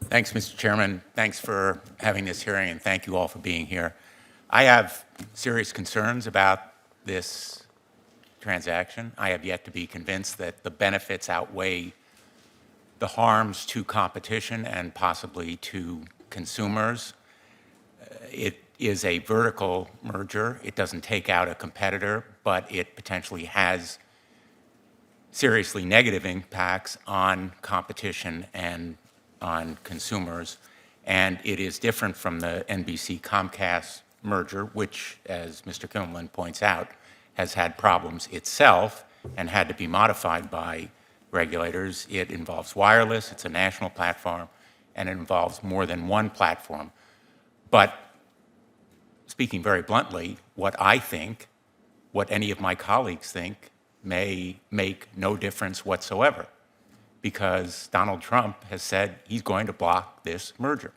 Thanks, Mr. Chairman. Thanks for having this hearing, and thank you all for being here. I have serious concerns about this transaction. I have yet to be convinced that the benefits outweigh the harms to competition and possibly to consumers. It is a vertical merger. It doesn't take out a competitor, but it potentially has seriously negative impacts on competition and on consumers. And it is different from the NBC-Comcast merger, which, as Mr. Kimmelman points out, has had problems itself and had to be modified by regulators. It involves wireless, it's a national platform, and it involves more than one platform. But speaking very bluntly, what I think, what any of my colleagues think, may make no difference whatsoever, because Donald Trump has said he's going to block this merger.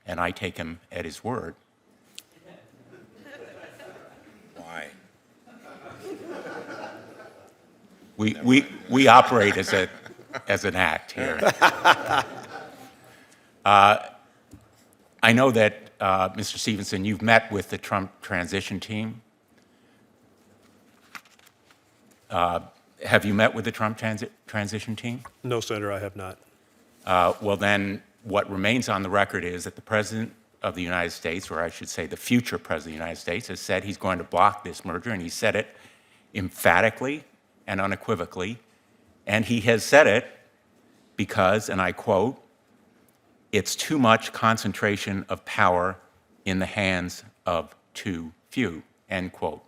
And I take him at his word. Why? We operate as an act here. I know that, Mr. Stevenson, you've met with the Trump transition team. Have you met with the Trump transition team? No, Senator, I have not. Well, then what remains on the record is that the President of the United States, or I should say the future President of the United States, has said he's going to block this merger, and he said it emphatically and unequivocally. And he has said it because, and I quote, "It's too much concentration of power in the hands of too few," end quote.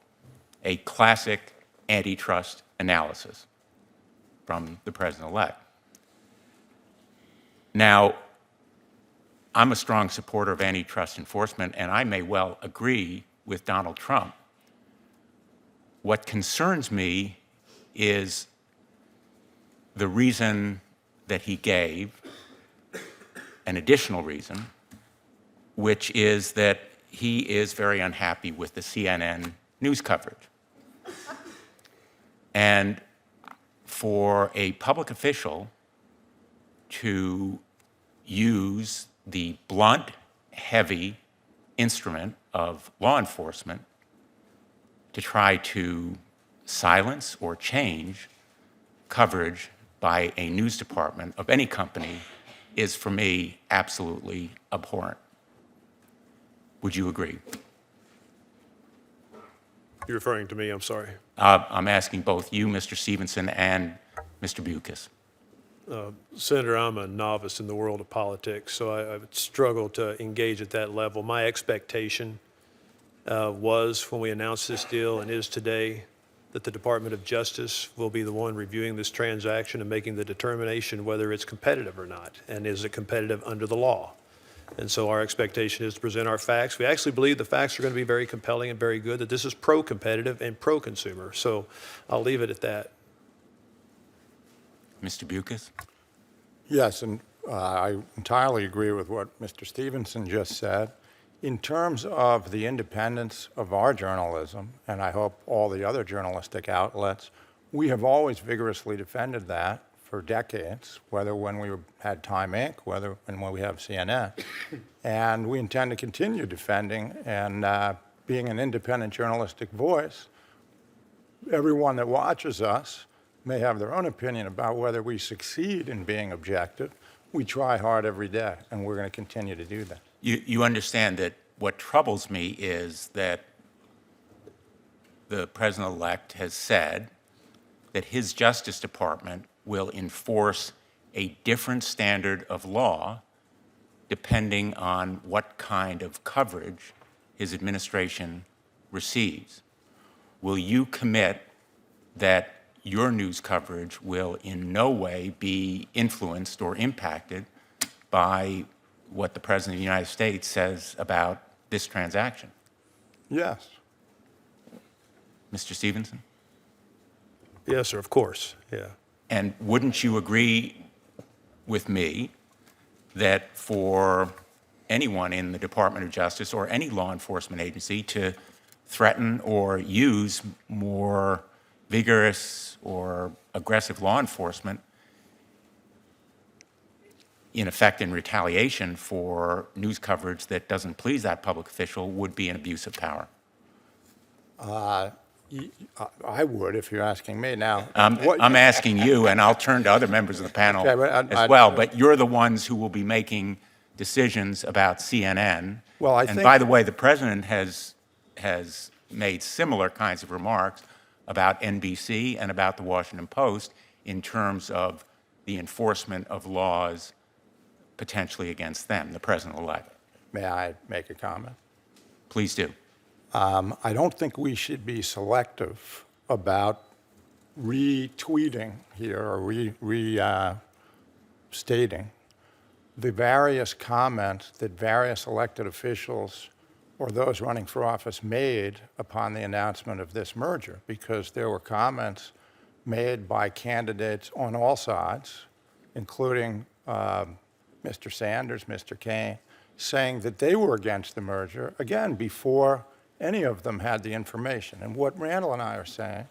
A classic antitrust analysis from the President-elect. Now, I'm a strong supporter of antitrust enforcement, and I may well agree with Donald Trump. What concerns me is the reason that he gave, an additional reason, which is that he is very unhappy with the CNN news coverage. And for a public official to use the blunt, heavy instrument of law enforcement to try to silence or change coverage by a news department of any company is, for me, absolutely abhorrent. Would you agree? You're referring to me, I'm sorry. I'm asking both you, Mr. Stevenson, and Mr. Bukis. Senator, I'm a novice in the world of politics, so I would struggle to engage at that level. My expectation was, when we announced this deal, and is today, that the Department of Justice will be the one reviewing this transaction and making the determination whether it's competitive or not, and is it competitive under the law. And so our expectation is to present our facts. We actually believe the facts are going to be very compelling and very good, that this is pro-competitive and pro-consumer. So I'll leave it at that. Mr. Bukis? Yes, and I entirely agree with what Mr. Stevenson just said. In terms of the independence of our journalism, and I hope all the other journalistic outlets, we have always vigorously defended that for decades, whether when we had Time Inc., whether when we have CNN. And we intend to continue defending and being an independent journalistic voice. Everyone that watches us may have their own opinion about whether we succeed in being objective. We try hard every day, and we're going to continue to do that. You understand that what troubles me is that the President-elect has said that his Justice Department will enforce a different standard of law depending on what kind of coverage his administration receives. Will you commit that your news coverage will in no way be influenced or impacted by what the President of the United States says about this transaction? Yes. Mr. Stevenson? Yes, sir, of course, yeah. And wouldn't you agree with me that for anyone in the Department of Justice or any law enforcement agency to threaten or use more vigorous or aggressive law enforcement in effect in retaliation for news coverage that doesn't please that public official, would be an abuse of power. I would, if you're asking me. Now, I'm asking you, and I'll turn to other members of the panel Okay, but as well, but you're the ones who will be making decisions about CNN. Well, I And think- by the way, the president has made similar kinds of remarks about NBC and about the Washington Post in terms of the enforcement of laws potentially against them, the president-elect. May I make a comment? Please do. I don't think we should be selective about retweeting here or restating the various comments that various elected officials or those running for office made upon the announcement of this merger, because there were comments made by candidates on all sides, including Mr. Sanders, Mr. Kaine, saying that they were against the merger, again, before any of them had the information. And what Randall and I are saying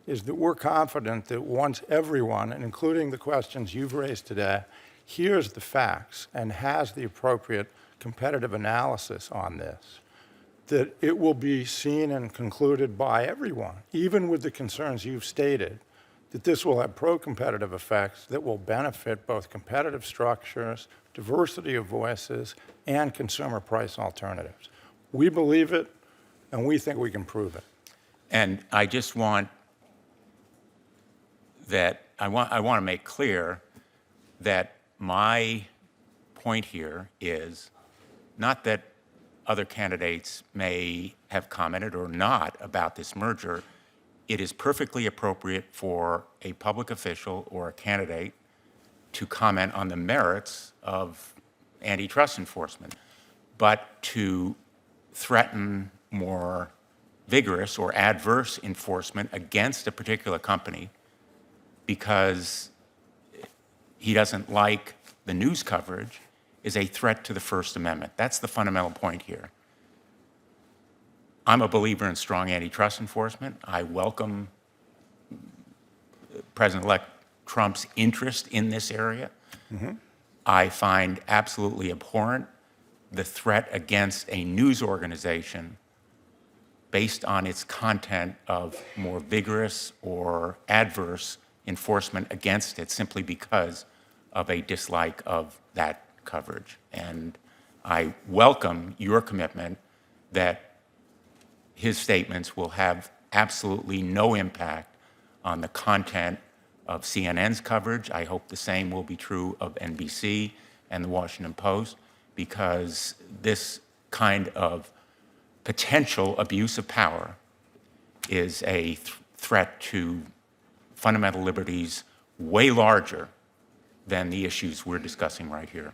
is that we're confident that once everyone, and including the questions you've raised today, hears the facts and has the appropriate competitive analysis on this, that it will be seen and concluded by everyone, even with the concerns you've stated, that this will have pro-competitive effects that will benefit both competitive structures, diversity of voices, and consumer price alternatives. We believe it, and we think we can prove it. And I just want I want to make clear that my point here is not that other candidates may have commented or not about this merger. It is perfectly appropriate for a public official or a candidate to comment on the merits of antitrust enforcement, but to threaten more vigorous or adverse enforcement against a particular company because he doesn't like the news coverage is a threat to the First Amendment. That's the fundamental point here. I'm a believer in strong antitrust enforcement. I welcome President-elect Trump's interest in this area. I find absolutely abhorrent the threat against a news organization based on its content of more vigorous or adverse enforcement against it simply because of a dislike of that coverage. And I welcome your commitment that his statements will have absolutely no impact on the content of CNN's coverage. I hope the same will be true of NBC and the Washington Post, because this kind of potential abuse of power is a threat to fundamental liberties way larger than the issues we're discussing right here.